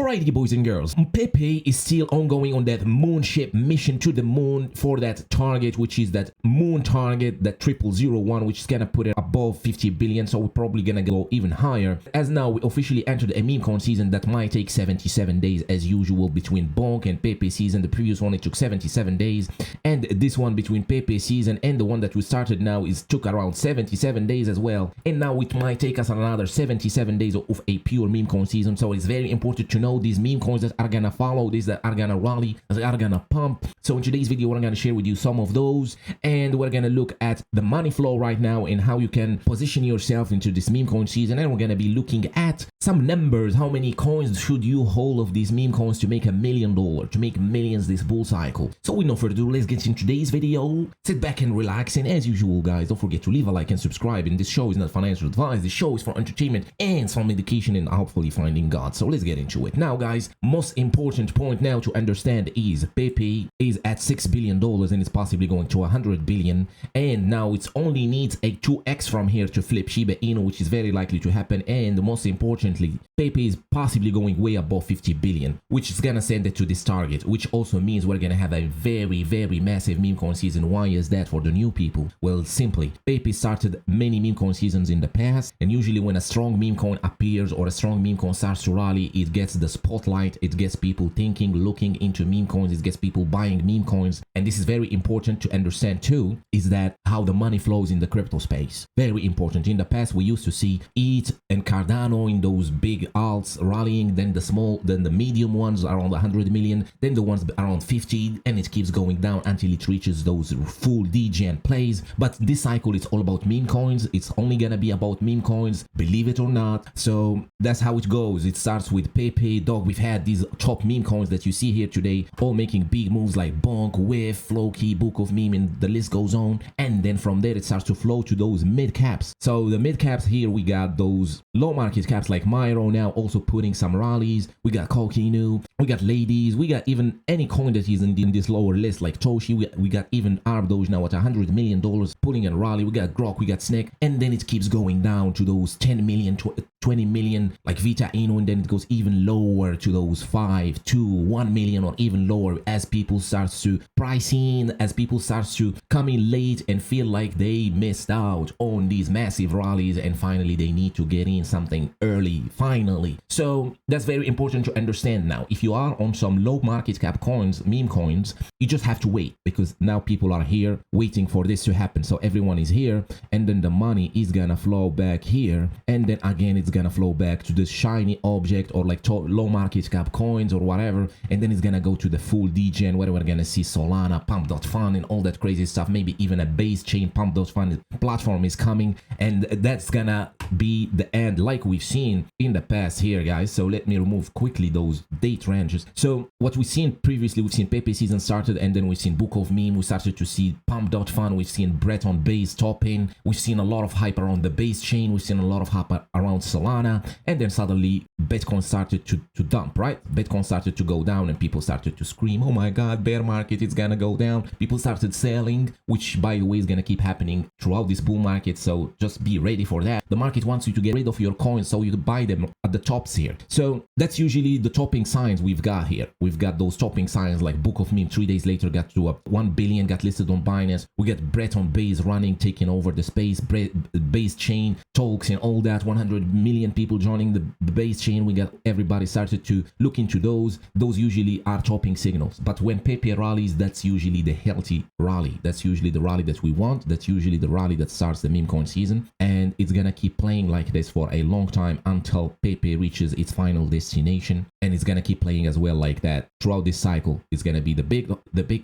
Alrighty, boys and girls, Pepe is still ongoing on that moonship mission to the moon for that target, which is that moon target, that 0001, which is gonna put it above 50 billion. So we're probably gonna go even higher. As now we officially entered a Memecoin season that might take 77 days as usual between BONK and Pepe season. The previous one, it took 77 days, and this one between Pepe season and the one that we started now took around 77 days as well. And now it might take us another 77 days of a pure Memecoin season. So it's very important to know these meme coins that are gonna follow, these that are gonna rally, that are gonna pump. So in today's video, we're gonna share with you some of those, and we're gonna look at the money flow right now and how you can position yourself into this meme coin season. And we're gonna be looking at some numbers. How many coins should you hold of these meme coins to make $1 million, to make millions this bull cycle? So with no further ado, let's get into today's video. Sit back and relax, and as usual, guys, don't forget to leave a like and subscribe. And this show is not financial advice. This show is for entertainment and some education and hopefully finding God. So let's get into it now, guys. Most important point now to understand is Pepe is at $6 billion and it's possibly going to 100 billion, and now it only needs a 2x from here to flip Shiba Inu, which is very likely to happen. And most importantly, Pepe is possibly going way above 50 billion, which is gonna send it to this target, which also means we're gonna have a very massive meme coin season. Why is that for the new people? Well, simply, Pepe started many meme coin seasons in the past, and usually when a strong meme coin appears or a strong meme coin starts to rally, it gets the spotlight, it gets people thinking, looking into meme coins, it gets people buying meme coins. And this is very important to understand too, is that how the money flows in the crypto space. Very important. In the past, we used to see ETH and Cardano in those big alts rallying, then the small, then the medium ones around 100 million, then the ones around 50, and it keeps going down until it reaches those full DGen plays. But this cycle is all about meme coins. It's only gonna be about meme coins, believe it or not. So that's how it goes. It starts with Pepe, Dog. We've had these top meme coins that you see here today, all making big moves like BONK, WIF, Floki, Book of Meme, and the list goes on. And then from there, it starts to flow to those mid caps. So the mid caps here, we got those low market caps like Myro now also putting some rallies. We got Inu, we got Ladies, we got even any coin that is in this lower list like Toshi. We got even Doge now at $100 million pulling a rally. We got Grok, we got Snake, and then it keeps going down to those 10 million, 20 million like Vita Inu, and then it goes even lower to those 5 to 1 million or even lower as people starts to price in, as people starts to come in late and feel like they missed out on these massive rallies, and finally they need to get in something early finally. So that's very important to understand. Now if you are on some low market cap coins, meme coins, you just have to wait, because now people are here waiting for this to happen. So everyone is here, and then the money is gonna flow back here, and then again it's gonna flow back to this shiny object or like low market cap coins or whatever, and then it's gonna go to the full DGen where we're gonna see Solana, Pump.fun, and all that crazy stuff. Maybe even a base chain Pump.fun platform is coming, and that's gonna be the end like we've seen in the past here, guys. So let me remove quickly those date ranges. So what we've seen previously, we've seen Pepe season started, and then we've seen Book of Meme, we started to see Pump.fun, we've seen Brett on base topping, we've seen a lot of hype around the base chain, we've seen a lot of hype around Solana, and then suddenly Bitcoin started to dump, right? Bitcoin started to go down, and people started to scream, oh my god, bear market, it's gonna go down. People started selling, which by the way is gonna keep happening throughout this bull market, so just be ready for that. The market wants you to get rid of your coins so you can buy them at the tops here. So that's usually the topping signs we've got here. We've got those topping signs like Book of Meme 3 days later got to 1 billion, got listed on Binance. We got Brett on base running, taking over the space, base chain talks and all that, 100 million people joining the base chain. We got everybody started to look into those. Those usually are topping signals. But when Pepe rallies, that's usually the healthy rally. That's usually the rally that we want. That's usually the rally that starts the meme coin season, and it's gonna keep playing like this for a long time until Pepe reaches its final destination, and it's gonna keep playing as well like that throughout this cycle. It's gonna be the big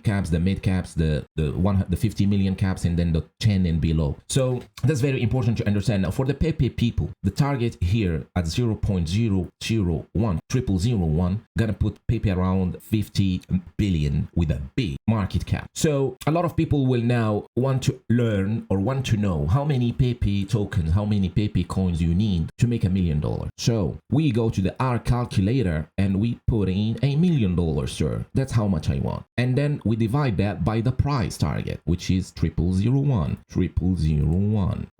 caps, the mid caps, the 50 million caps, and then the 10 and below. So that's very important to understand. Now for the Pepe people, the target here at 0.001 gonna put Pepe around 50 billion with a big market cap. So a lot of people will now want to learn or want to know how many Pepe tokens, how many Pepe coins you need to make $1 million. So we go to the R calculator and we put put in $1 million, sir. That's how much I want. And then we divide that by the price target, which is 0001.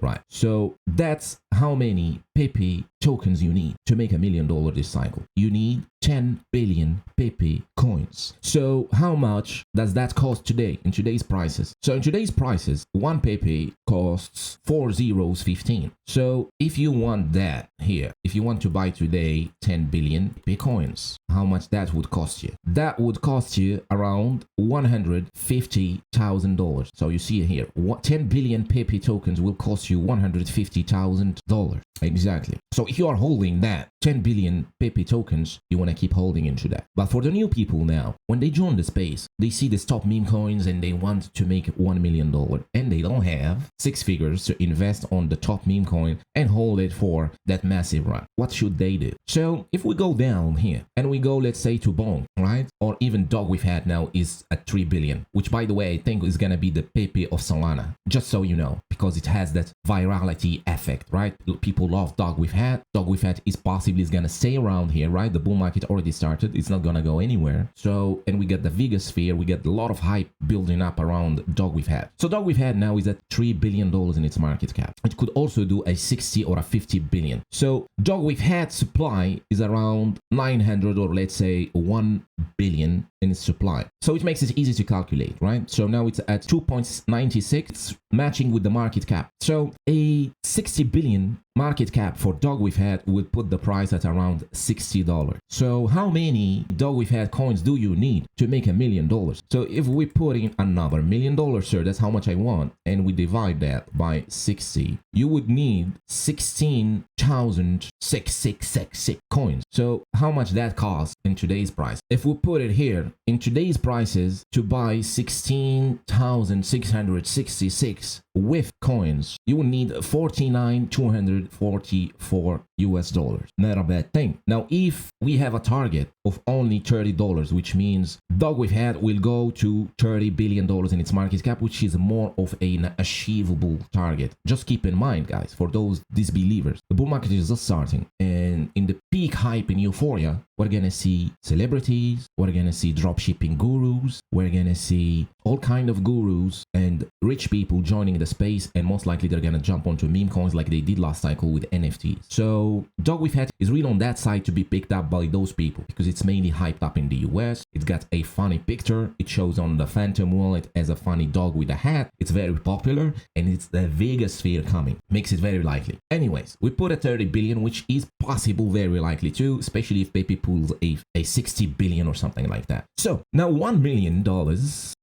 Right. So that's how many Pepe tokens you need to make $1 million this cycle. You need 10 billion Pepe coins. So how much does that cost today in today's prices? So in today's prices, one Pepe costs 4 zeros 15. So if you want that here, if you want to buy today 10 billion Pepe coins, how much that would cost you? That would cost you around $150,000. So you see here, 10 billion Pepe tokens will cost you $150,000. Exactly. So if you are holding that 10 billion Pepe tokens, you want to keep holding into that. But for the new people now, when they join the space, they see the top meme coins and they want to make $1 million, and they don't have 6 figures to invest on the top meme coin and hold it for that massive run. What should they do? So if we go down here and we go, let's say, to BONK, right? Or even Dog we've had now is at 3 billion, which by the way, I think is going to be the Pepe of Solana, just so you know, because it has that virality effect, right? People love Dog we've had. Dog we've had is possibly going to stay around here, right? The bull market already started. It's not going to go anywhere. So, and we get the Vega sphere. We get a lot of hype building up around Dog we've had. So Dog we've had now is at $3 billion in its market cap. It could also do a 60 or a 50 billion. So Dog we've had supply is around 900 or let's say 1 billion in its supply. So it makes it easy to calculate, right? So now it's at 2.96. It's matching with the market cap. So a 60 billion market cap for Dog we've had would put the price at around $60. So how many Dog we've had coins do you need to make $1 million? So if we put in another $1 million, sir, that's how much I want, and we divide that by 60, you would need 16,666 coins. So how much that costs in today's price? If we put it here in today's prices, to buy 16,666 with coins, you will need 49,244 US dollars. Not a bad thing. Now, if we have a target of only $30, which means Dog we've had will go to $30 billion in its market cap, which is more of an achievable target. Just keep in mind, guys, for those disbelievers, the bull market is just starting, and in the peak hype and euphoria, we're gonna see celebrities, we're gonna see dropshipping gurus, we're gonna see all kind of gurus and rich people joining the space, and most likely they're gonna jump onto meme coins like they did last cycle with NFTs. So Dog we've had is really on that side to be picked up by those people because it's mainly hyped up in the US. It's got a funny picture. It shows on the Phantom wallet as a funny dog with a hat. It's very popular, and it's the Vega sphere coming. Makes it very likely. Anyways, we put a 30 billion, which is possible, very likely too, especially if Pepe pulls a 60 billion or something like that. So now $1 million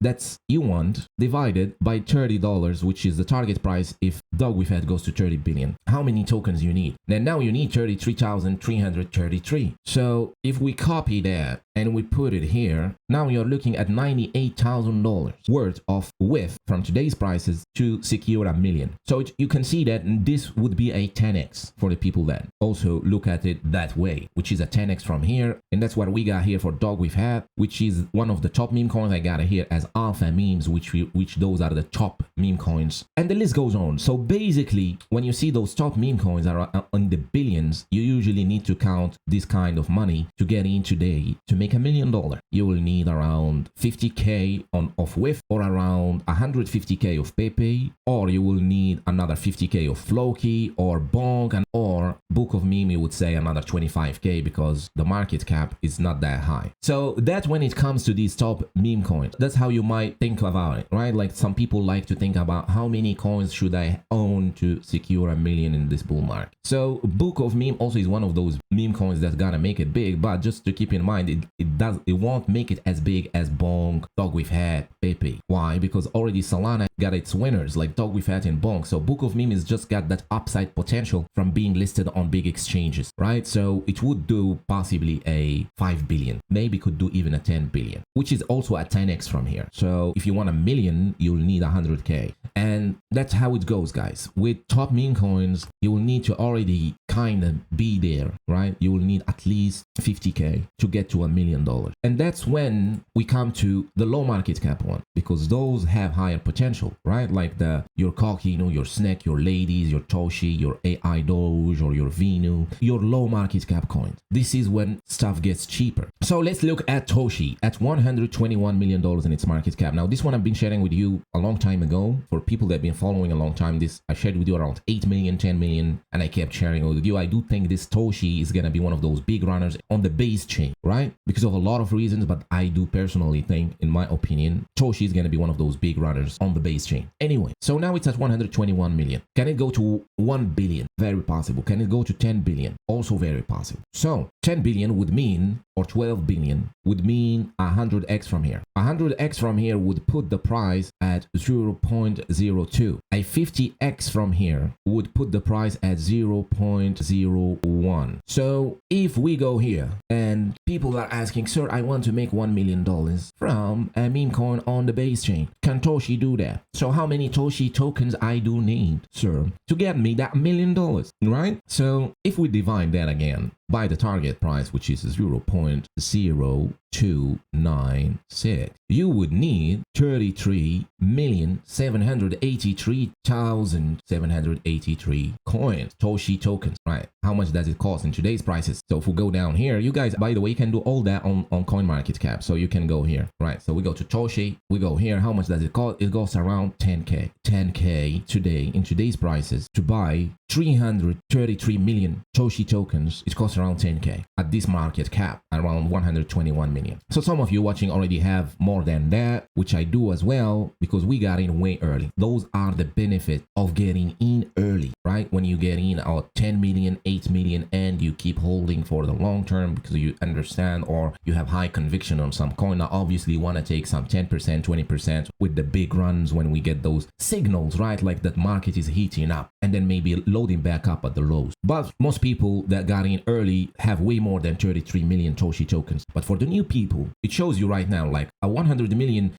that's you want divided by $30, which is the target price if Dog we've had goes to 30 billion. How many tokens you need? Then now you need 33,333. So if we copy that and we put it here, now you're looking at $98,000 worth of width from today's prices to secure $1 million. So you can see that this would be a 10x for the people that also look at it that way, which is a 10x from here. And that's what we got here for Dog we've had, which is one of the top meme coins. I got it here as alpha memes, which those are the top meme coins, and the list goes on. So basically, when you see those top meme coins are on the billions, you usually need to count this kind of money to get in today to make $1 million. You will need around 50k of WIF, or around 150k of Pepe, or you will need another 50k of Floki or BONK, and or Book of Meme, you would say another 25k because the market cap is not that high. So that's when it comes to these top meme coins. That's how you might think about it, right? Like some people like to think about how many coins should I own to secure $1 million in this bull market. So Book of Meme also is one of those meme coins that's gonna make it big, but just to keep in mind, it won't make it as big as BONK, Dog we've had, Pepe. Why? Because already Solana got its winners like Dog we've had and BONK. So Book of Meme is just got that upside potential from being listed on big exchanges, right? So it would do possibly a 5 billion, maybe could do even a 10 billion, which is also a 10x from here. So So if you want 1 million, you'll need 100K. And that's how it goes, guys. With top meme coins, you will need to already kind of be there, right? You will need at least 50K to get to $1 million. And that's when we come to the low market cap one, because those have higher potential, right? Like your Kokino, your Snack, your Ladies, your Toshi, your AI Doge, or your Vinu, your low market cap coins. This is when stuff gets cheaper. So let's look at Toshi at $121 million in its market cap. Now, this one I've been sharing with you a long time ago. For people that have been following a long time, this I shared with you around 8 million, 10 million, and I kept sharing it with you. I do think this Toshi is going to be one of those big runners on the base chain, right? Because of a lot of reasons, but I do personally think, in my opinion, Toshi is going to be one of those big runners on the base chain. Anyway, so now it's at 121 million. Can it go to 1 billion? Very possible. Can it go to 10 billion? Also very possible. So 10 billion would mean, or 12 billion would mean 100x from here. 100x from here would put the price at 0.02. A 50x from here would put the price at 0.01. So if we go here and people are asking, sir, I want to make $1 million from a meme coin on the base chain. Can Toshi do that? So how many Toshi tokens I do need, sir, to get me that $1 million, right? So if we divide that again by the target price, which is 0.0296, you would need 33,783,783 coins, Toshi tokens, right? How much does it cost in today's prices? So if we go down here, you guys, by the way, you can do all that on CoinMarketCap. So you can go here, right? So we go to Toshi, we go here. How much does it cost? It goes around 10K. 10K today, in today's prices, to buy 333 million Toshi tokens. It costs around 10K at this market cap, around 121 million. So some of you watching already have more than that, which I do as well, because we got in way early. Those are the benefits of getting in early, right? When you get in at 10 million, 8 million, and you keep holding for the long term because you understand or you have high conviction on some coin. Now, obviously, you want to take some 10%, 20% with the big runs when we get those signals, right? Like that market is heating up and then maybe loading back up at the lows. But most people that got in early have way more than 33 million Toshi tokens. But for the new people, it shows you right now like a $100 million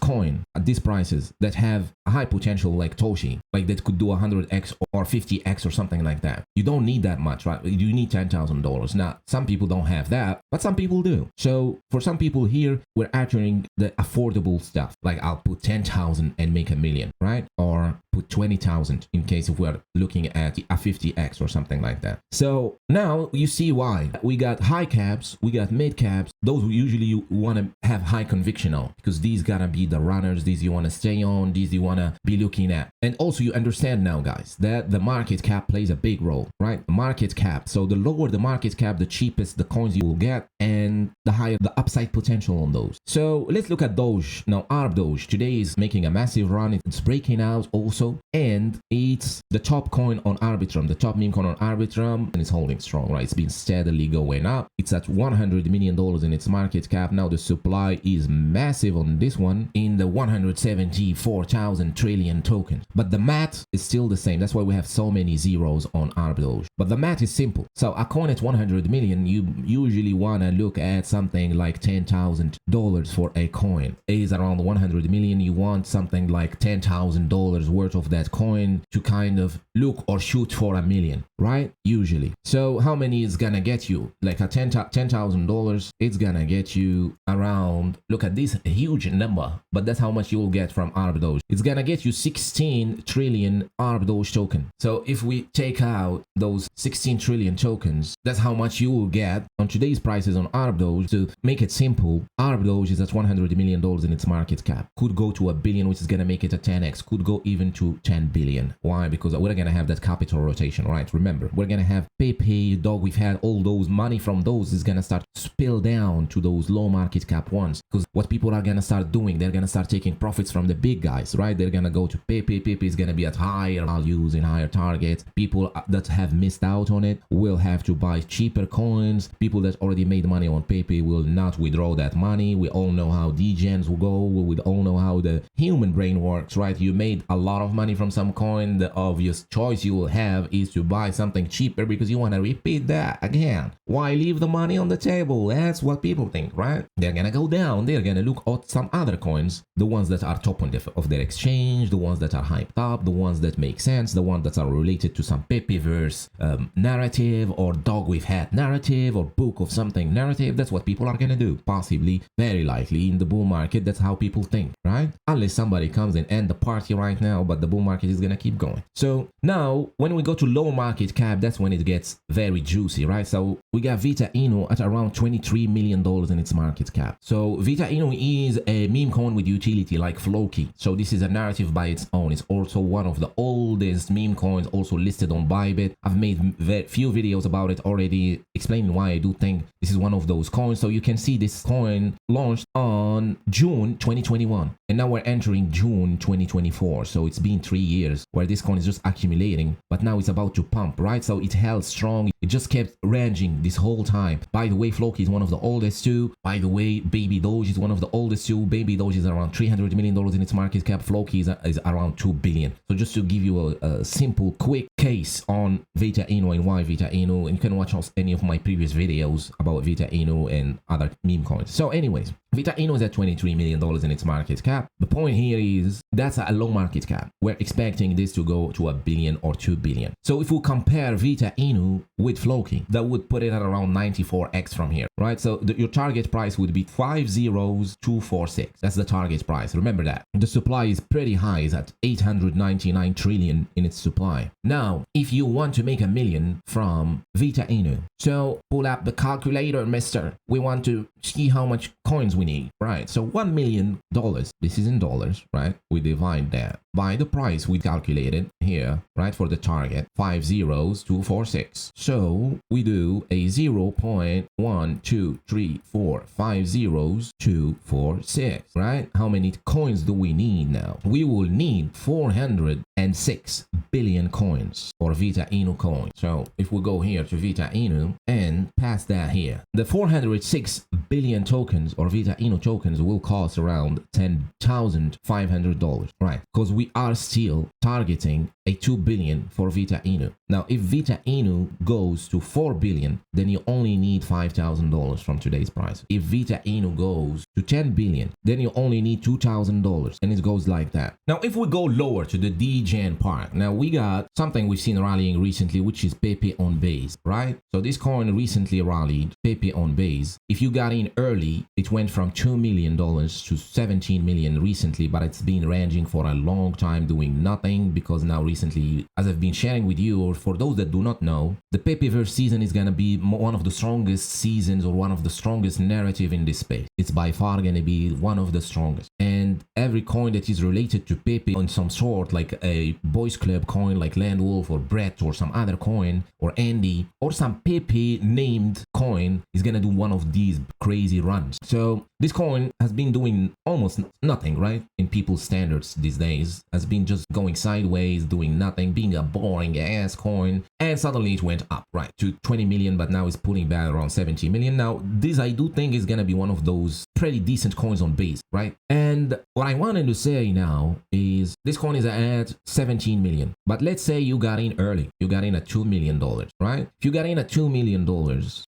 coin at these prices that have a high potential like Toshi, like that could do 100x or 50x or something like that. You don't need that much, right? You need $10,000. Now, some people don't have that, but some people do. So for some people here, we're entering the affordable stuff. Like I'll put 10,000 and make $1 million, right? Or put 20,000 in case if we're looking at a 50x or something like that. So now you see why we got high caps, we got mid caps. Those usually you want to have high conviction on, because these gotta be the runners. These you want to stay on, these you want to be looking at. And also you understand now, guys, that the market cap plays a big role, right? The market cap. So the lower the market cap, the cheapest the coins you will get, and the higher the upside potential on those. So let's look at Doge. Now ARB Doge today is making a massive run. It's breaking out also, and it's the top coin on Arbitrum, the top meme coin on Arbitrum, and it's holding strong, right? It's been steadily going up. It's at $100 million in its market cap. Now the supply is massive on this one in the 174,000 trillion tokens, but the math is still the same. That's why we have so many zeros on ARB Doge. But the math is simple. So a coin at 100 million, you usually want to look at something like $10,000 for a coin. It is around 100 million. You want something like $10,000 worth of that coin to kind of look or shoot for $1 million, right? Usually. So how many is gonna get you? Like a $10,000, it's gonna get you around, look at this huge number, but that's how much you will get from ARB Doge. It's gonna get you 16 trillion ARB Doge token. So if we take out those 16 trillion tokens, that's how much you will get on today's prices on ARB Doge. To make it simple, ARB Doge is at $100 million in its market cap. Could go to $1 billion, which is gonna make it a 10x. Could go even to 10 billion. Why? Because we're gonna have that capital rotation, right? Remember, we're gonna have Pepe, Dog. We've had all those money from those is gonna start to spill down to those low market cap ones. Because what people are gonna start doing, they're gonna start taking profits from the big guys, right? They're gonna go to Pepe. Pepe is gonna be at higher values and higher targets. People that have missed out on it will have to buy cheaper coins. People that already made money on Pepe will not withdraw that money. We all know how degens will go. We all know how the human brain works, right? You made a lot of money from some coin. The obvious choice you will have is to buy something cheaper because you want to repeat that again. Why leave the money on the table? That's what people think, right? They're gonna go down down, they're gonna look at some other coins, the ones that are top on of their exchange, the ones that are hyped up, the ones that make sense, the ones that are related to some Pepeverse narrative, or dog with hat narrative, or book of something narrative. That's what people are gonna do, possibly, very likely in the bull market. That's how people think, right? Unless somebody comes and end the party right now, but the bull market is gonna keep going. So now when we go to low market cap, that's when it gets very juicy, right? So we got Vita Inu at around $23 million in its market cap. So Vita Inu is a meme coin with utility like Floki. So this is a narrative by its own. It's also one of the oldest meme coins, also listed on Bybit. I've made few videos about it already, explaining why I do think this is one of those coins. So you can see this coin launched on June 2021, and now we're entering June 2024. So it's been 3 years where this coin is just accumulating, but now it's about to pump, right? So it held strong. It just kept ranging this whole time. By the way, Floki is one of the oldest too. By the way, Baby Doge is one of the oldest too. Baby Doge is around $300 million in its market cap. Floki is around $2 billion. So just to give you a simple, quick case on Vita Inu and why Vita Inu, and you can watch any of my previous videos about Vita Inu and other meme coins. So anyways, Vita Inu is at $23 million in its market cap. The point here is that's a low market cap. We're expecting this to go to $1 billion or $2 billion. So if we compare Vita Inu with Floki, that would put it at around 94x from here, right? So your target price would be 50246. That's the target price. Remember that. The supply is pretty high. It's at 899 trillion in its supply. Now, if you want to make $1 million from Vita Inu, so pull up the calculator, mister. We want to see how much coins we need, right? So $1 million, this is in dollars, right? We divide that by the price we calculated here, right? For the target, 50246. So we do a 0.12345 zeros 246, right? How many coins do we need now? We will need 406 billion coins for Vita Inu coin. So if we go here to Vita Inu and pass that here, the 406 billion tokens or Vita Inu tokens will cost around $10,500, right? Because we are still targeting a 2 billion for Vita Inu. Now, if Vita Inu goes to 4 billion, then you only need $5,000 from today's price. If Vita Inu goes to 10 billion, then you only need $2,000, and it goes like that. Now, if we go lower to the DGen part, now we got something we've seen rallying recently, which is Pepe on base, right? So this coin recently rallied, Pepe on base. If you got in early, it went from $2 million to 17 million recently, but it's been ranging for a long time doing nothing, because now recently, as I've been sharing with you, or for those that do not know, the Pepeverse season is gonna be one of the strongest seasons or one of the strongest narrative in this space. It's by far gonna be one of the strongest. And every coin that is related to Pepe on some sort, like a boys club coin like Landwolf or Brett or some other coin or Andy or some Pepe named coin, is gonna do one of these crazy runs. So this coin has been doing almost nothing, right? In people's standards these days, has been just going sideways, doing nothing, being a boring ass coin, and suddenly it went up, right, to 20 million, but now it's pulling back around 70 million. Now, this I do think is gonna be one of those pretty decent coins on base, right? And what I wanted to say now is this coin is at 17 million, but let's say you got in early, you got in at $2 million, right? If you got in at $2 million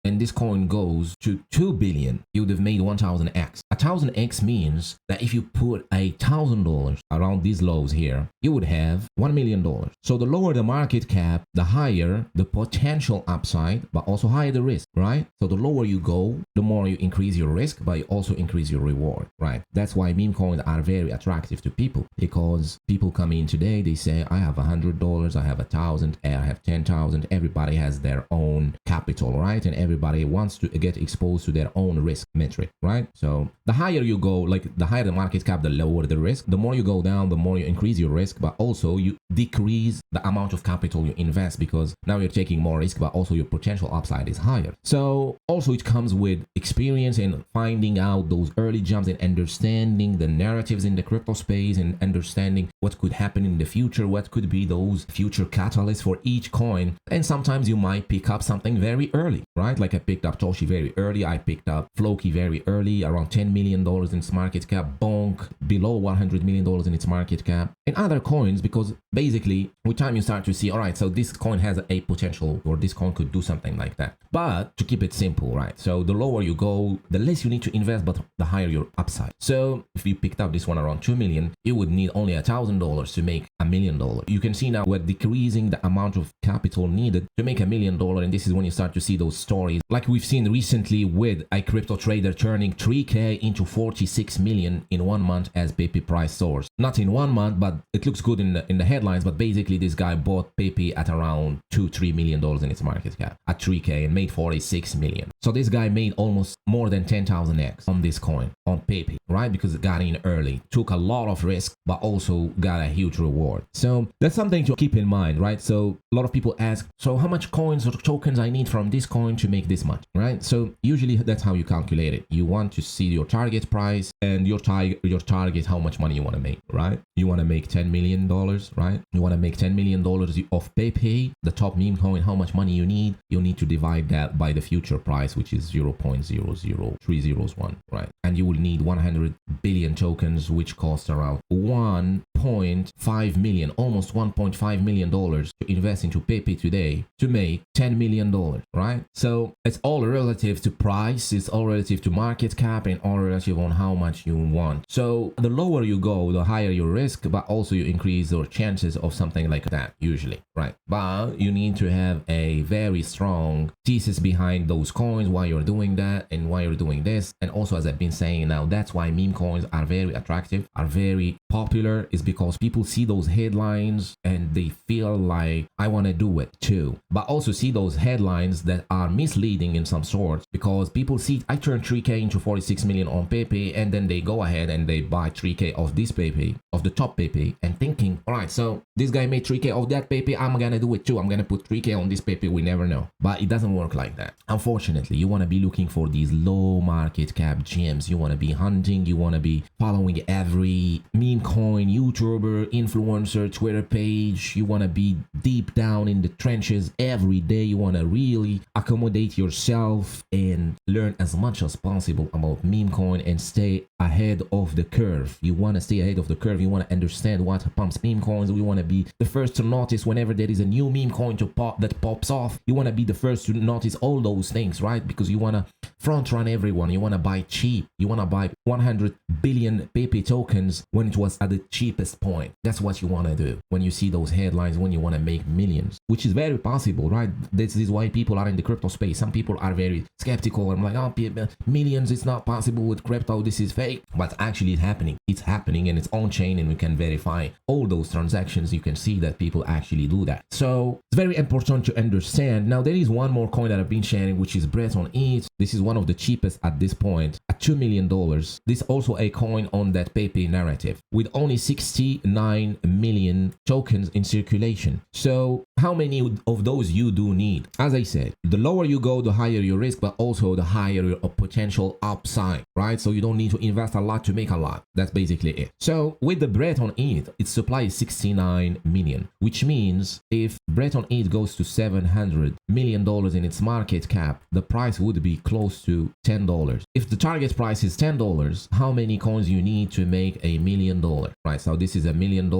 and this coin goes to 2 billion, you would have made 1000x. 1000x means that if you put $1,000 around these lows here, you would have $1 million. So the lower the market cap, the higher the potential upside, but also higher the risk, right? So the lower you go, the more you increase your risk, but you also increase your reward, right? That's why meme coins are very attractive to people, because people come in today, they say, I have $100, I have 1,000, I have 10,000. Everybody has their own capital, right? And everybody wants to get exposed to their own risk metric, right? So the higher you go, like the higher the market cap, the lower the risk. The more you go down, the more you increase your risk, but also you decrease the amount of capital you invest, because now you're taking more risk, but also your potential upside is higher. So also it comes with experience and finding out those early jumps and understanding the narratives in the crypto space and understanding what could happen in the future, what could be those future catalysts for each coin. And sometimes you might pick up something very early, right? Like I picked up Toshi very early. I picked up Floki very early, around $10 million in its market cap. BONK below $100 million in its market cap. And other coins, because basically with time you start to see, all right, so this coin has a potential, or this coin could do something like that. But to keep it simple, right? So the lower you go, the less you need to invest, but the higher your upside. So if you picked up this one around 2 million, you would need only $1,000 to make $1 million. You can see now we're decreasing the amount of capital needed to make $1 million. And this is when you start to see those stories like we've seen recently with a crypto trader turning 3K into 46 million in 1 month as Pepe price source. Not in 1 month, but it looks good in the headlines. But basically this guy bought Pepe at around $2-3 million in its market cap at 3K and made 46 million. So this guy made almost more than 10,000x on this coin, on Pepe, right? Because it got in early, took a lot of risk, but also got a huge reward. So that's something to keep in mind, right? So a lot of people ask, so how much coins or tokens I need from this coin to make this much, right? So usually that's how you calculate it. You want to see your target price and your target, how much money you want to make, right? You want to make $10 million, right? You want to make $10 million of Pepe, the top meme coin. How much money you need to divide that by the future price, which is 0.00301, right? And you will need 100 billion tokens, which cost around 1.5 million, almost $1.5 million to invest into Pepe today to make $10 million, right? So it's all relative to price, it's all relative to market cap, and all relative on how much you want. So the lower you go, the higher your risk, but also you increase your chances of something like that usually, right? But you need to have a very strong thesis behind those coins, why you're doing that and why you're doing this. And also, as I've been saying now, that's why meme coins are very attractive, are very popular, is because people see those headlines and they feel like I want to do it too. But also see those headlines that are misleading in some sorts, because people see I turned 3K into 46 million on Pepe, and then they go ahead and they buy 3K of this Pepe, of the top Pepe, and thinking, all right, so this guy made 3K of that Pepe, I'm gonna do it too. I'm gonna put 3K on this Pepe. We never know. But it doesn't work like that. Unfortunately, you want to be looking for these low market cap gems. You want to be hunting. You want to be following every meme coin, YouTuber, influencer, Twitter page. You want to be deep down in the trenches every day. You want to really accommodate yourself and learn as much as possible about meme coin and stay ahead of the curve. You want to stay ahead of the curve. You want to understand what pumps meme coins. We want to be the first to notice whenever there is a new meme coin that pops off. You want to be the first to notice all those things, right? Because you want to front run everyone. You want to buy cheap. You want to buy 100 billion Pepe tokens when it was at the cheapest point. That's what you want to do when you see those headlines, when you want to make millions, which is very possible, right? This is why people are in the crypto space. Some people are very skeptical. I'm like, oh, millions, it's not possible with crypto. This is fake. But actually it's happening. It's happening, and it's on chain, and we can verify all those transactions. You can see that people actually do that. So it's very important to understand. Now, there is one more coin that I've been sharing, which is Breton ETH. This is one of the cheapest at this point at $2 million. This is also a coin on that Pepe narrative with only 69 million tokens in circulation. So how many of those you do need? As I said, the lower you go, the higher your risk, but also the higher your potential upside, right? So you don't need to invest a lot to make a lot. That's basically it. So with the Breton ETH, its supply is 69 million, which means if Breton ETH goes to $700 million in its market cap, the price would be close to $10. If the target price is $10, how many coins you need to make $1 million, right? So this is $1 million.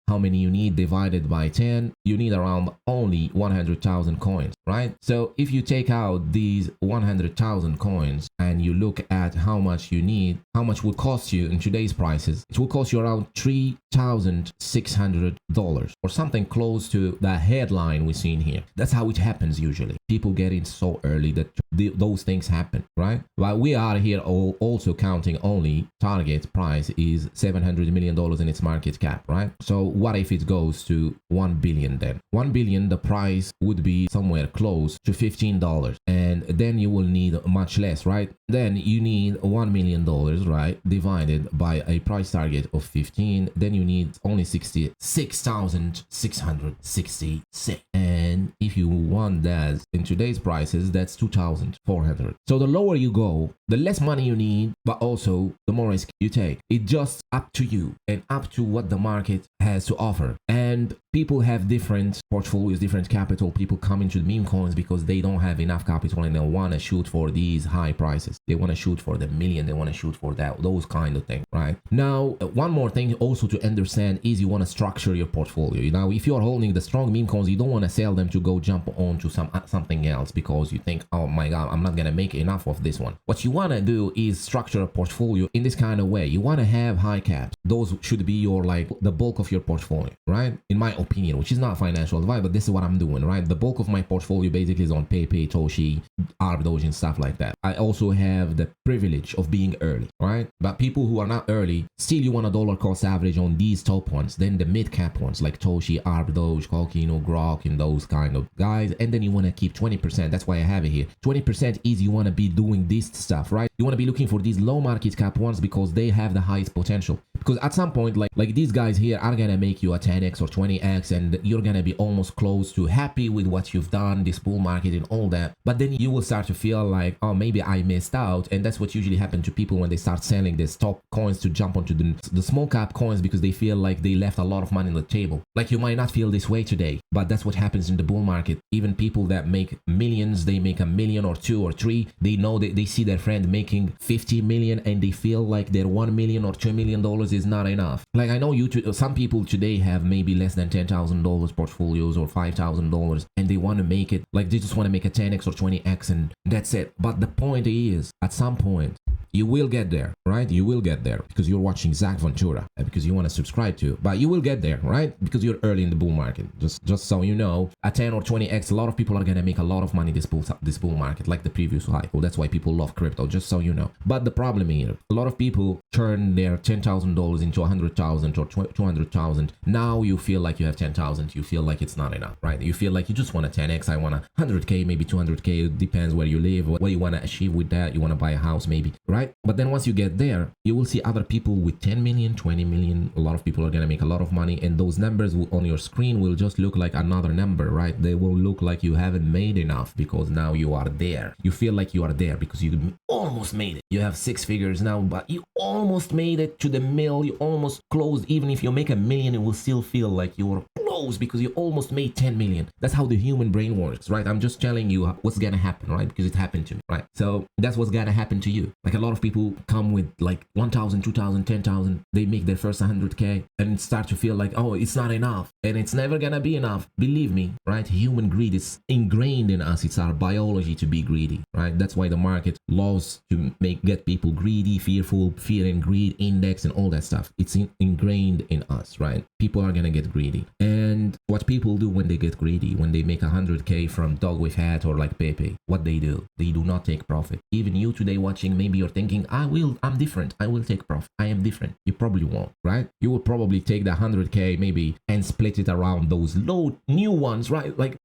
How many you need divided by 10? You need around only 100,000 coins, right? So if you take out these 100,000 coins and you look at how much you need, how much would cost you in today's prices, it will cost you around $3,600 or something close to the headline we're seeing here. That's how it happens usually. People get in so early that those things happen, right? But we are here also counting only target price is $700 million in its market cap, right? So what if it goes to 1 billion then? 1 billion, the price would be somewhere close to $15, and then you will need much less, right? Then you need $1 million, right? Divided by a price target of 15. Then you need only 66,666. And if you want that in today's prices, that's 2,400. So the lower you go, the less money you need, but also the more risk you take. It's just up to you and up to what the market has to offer. And people have different portfolios, different capital. People come into the meme coins because they don't have enough capital and they want to shoot for these high prices. They want to shoot for the million. They want to shoot for those kind of things, right? Now, one more thing also to understand is you want to structure your portfolio. Now, if you're holding the strong meme coins, you don't want to sell them to go jump on to something else because you think, oh my God, I'm not going to make enough of this one. What you want to do is structure a portfolio in this kind of way. You want to have high caps. Those should be your the bulk of your portfolio, right? In my opinion, which is not financial advice, but this is what I'm doing, right? The bulk of my portfolio basically is on Pepe, Toshi, Doge, and stuff like that. I also have the privilege of being early, right? But people who are not early, still you want a dollar cost average on these top ones, then the mid cap ones like Toshi, Doge, Kokino, Grok, and those kind of guys, and then you want to keep 20%. That's why I have it here. 20% is you want to be doing this stuff, right? You want to be looking for these low market cap ones because they have the highest potential. Because at some point, like these guys here are gonna make you a 10x or 20x, and you're gonna be almost close to happy with what you've done, this bull market and all that. But then you will start to feel like, oh, maybe I missed out. And that's what usually happens to people when they start selling these top coins to jump onto the small cap coins because they feel like they left a lot of money on the table. Like you might not feel this way today, but that's what happens in the bull market. Even people that make millions, they make $1 million or 2 or 3, they know that they see their friend making 50 million and they feel like their $1 million or $2 million is not enough. Like I know some people today have maybe less than $10,000 portfolios or $5,000 and they want to make it, like they just want to make a 10x or 20x and that's it. But the point is, at some point, you will get there, right? You will get there because you're watching Zack Ventura, because you want to subscribe to, but you will get there, right? Because you're early in the bull market. Just so you know, at 10 or 20x, a lot of people are going to make a lot of money this bull market, like the previous cycle. That's why people love crypto, just so you know. But the problem here, a lot of people turn their $10,000 into 100,000 or 200,000. Now you feel like you have 10,000. You feel like it's not enough, right? You feel like you just want a 10x. I want a 100K, maybe 200K. It depends where you live, what you want to achieve with that. You want to buy a house maybe, right? But then once you get there, you will see other people with 10 million, 20 million. A lot of people are going to make a lot of money, and those numbers on your screen will just look like another number, right? They will look like you haven't made enough because now you are there. You feel like you are there because you almost made it. You have 6 figures now, but you almost made it to the mill. You almost closed. Even if you make $1 million, it will still feel like you're close because you almost made 10 million. That's how the human brain works, right? I'm just telling you what's gonna happen, right? Because it happened to me, right? So that's what's gonna happen to you. Like a lot of people come with like 1,000, 2,000, 10,000. They make their first 100K and start to feel like, oh, it's not enough, and it's never gonna be enough. Believe me, right? Human greed is ingrained in us. It's our biology to be greedy, right? That's why the market loves to get people greedy, fearful, fear and greed index and all that stuff. It's ingrained in us, right? People are gonna get greedy. And what people do when they get greedy, when they make 100K from dog with hat or like Pepe, what they do not take profit. Even you today watching, maybe you're thinking, I'm different, I will take profit, I am different. You probably won't, right? You will probably take the 100K maybe and split it around those low new ones, right? Like,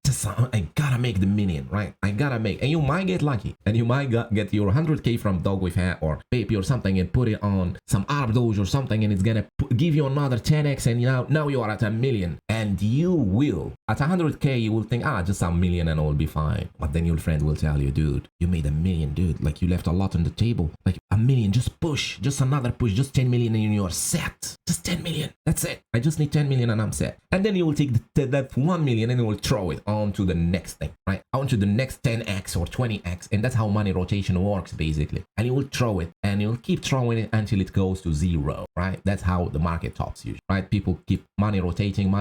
I gotta make the million, right? I gotta make, and you might get lucky and you might get your 100K from dog with hat or Pepe or something and put it on some Doge or something, and it's gonna give you another 10x, and now you are at $1 million. And you will, at 100K, you will think, just $1 million and all be fine. But then your friend will tell you, dude, you made $1 million, dude. Like, you left a lot on the table. Like, $1 million, just push, just another push, just 10 million and you're set. Just 10 million. That's it. I just need 10 million and I'm set. And then you will take that 1 million and you will throw it on to the next thing, right? On to the next 10x or 20x. And that's how money rotation works, basically. And you will throw it and you'll keep throwing it until it goes to zero, right? That's how the market talks usually, right? People keep money rotating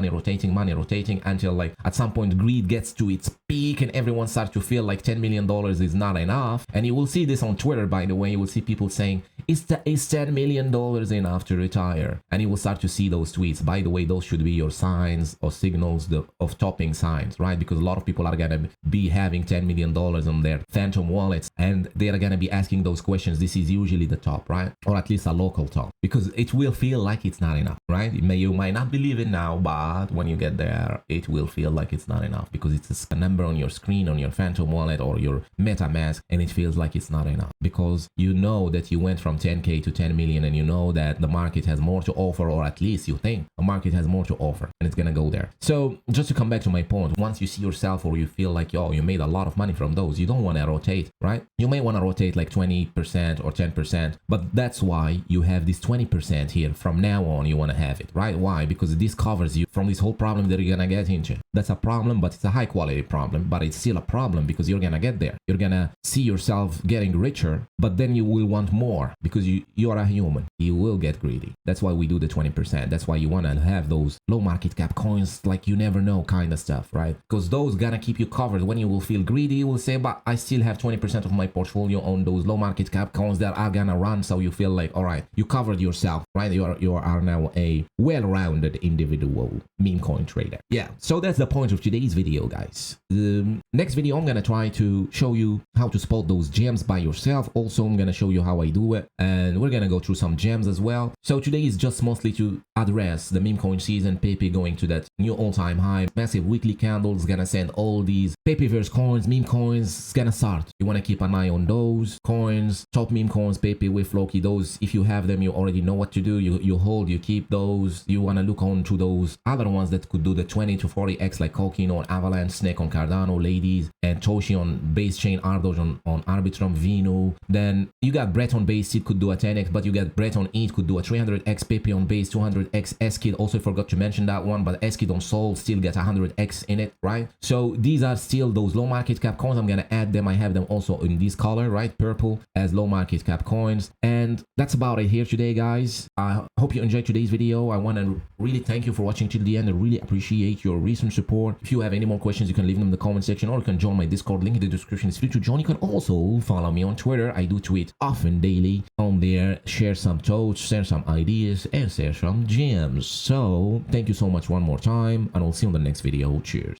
until like at some point greed gets to its peak and everyone starts to feel like $10 million is not enough. And you will see this on Twitter, by the way. You will see people saying, it's $10 million enough to retire? And you will start to see those tweets. By the way, those should be your signs or signals of topping signs, right? Because a lot of people are going to be having $10 million on their phantom wallets, and they are going to be asking those questions. This is usually the top, right? Or at least a local top, because it will feel like it's not enough, right? You might not believe it now, but when you get there, it will feel like it's not enough, because it's a number on your screen, on your phantom wallet or your MetaMask, and it feels like it's not enough, because you know that you went from 10K to 10 million, and you know that the market has more to offer, or at least you think the market has more to offer, and it's gonna go there. So just to come back to my point, once you see yourself or you feel like, yo, you made a lot of money from those, you don't want to rotate, right? You may want to rotate like 20% or 10%, but that's why you have this 20% here. From now on, you want to have it, right? Why? Because this covers you from this whole problem that you're gonna get into. That's a problem, but it's a high quality problem, but it's still a problem because you're gonna get there. You're gonna see yourself getting richer, but then you will want more because you are a human. You will get greedy. That's why we do the 20%. That's why you want to have those low market cap coins, like you never know kind of stuff, right? Because those gonna keep you covered. When you will feel greedy, you will say, but I still have 20% of my portfolio on those low market cap coins that are gonna run. So you feel like, all right, you covered yourself, right? You are now a well-rounded individual meme coin trader. Yeah, so that's the point of today's video, guys. The next video, I'm gonna try to show you how to spot those gems by yourself. Also, I'm gonna show you how I do it, and we're gonna go through some gems as well. So today is just mostly to address the meme coin season. Pepe going to that new all-time high, massive weekly candles, gonna send all these Pepeverse coins, meme coins. It's gonna start. You wanna keep an eye on those coins, top meme coins, Pepe with Loki. Those, if you have them, you already know what to do. You hold, you keep those. You wanna look on to those other ones that could do the 20 to 40x, like Kokino on Avalanche, Snake on Cardano, Ladies, and Toshi on base chain, Ardoge on Arbitrum, Vino. Then you got Brett on base, it could do a 10x, but you got Brett on ETH, could do a 300x, Pepe on base, 200x, Eskid, also forgot to mention that one, but Eskid on Sol still get 100x in it, right? So these are still those low market cap coins. I'm gonna add them. I have them also in this color, right? Purple, as low market cap coins. And that's about it here today, guys. I hope you enjoyed today's video. I want to really thank you for watching till the end. I really appreciate your recent support. If you have any more questions, you can leave them in the comment section, or you can join my Discord. Link in the description is free to join. You can also follow me on Twitter. I do tweet often daily on there, share some thoughts, share some ideas, and share some gems. So thank you so much one more time, and I'll see you on the next video. Cheers.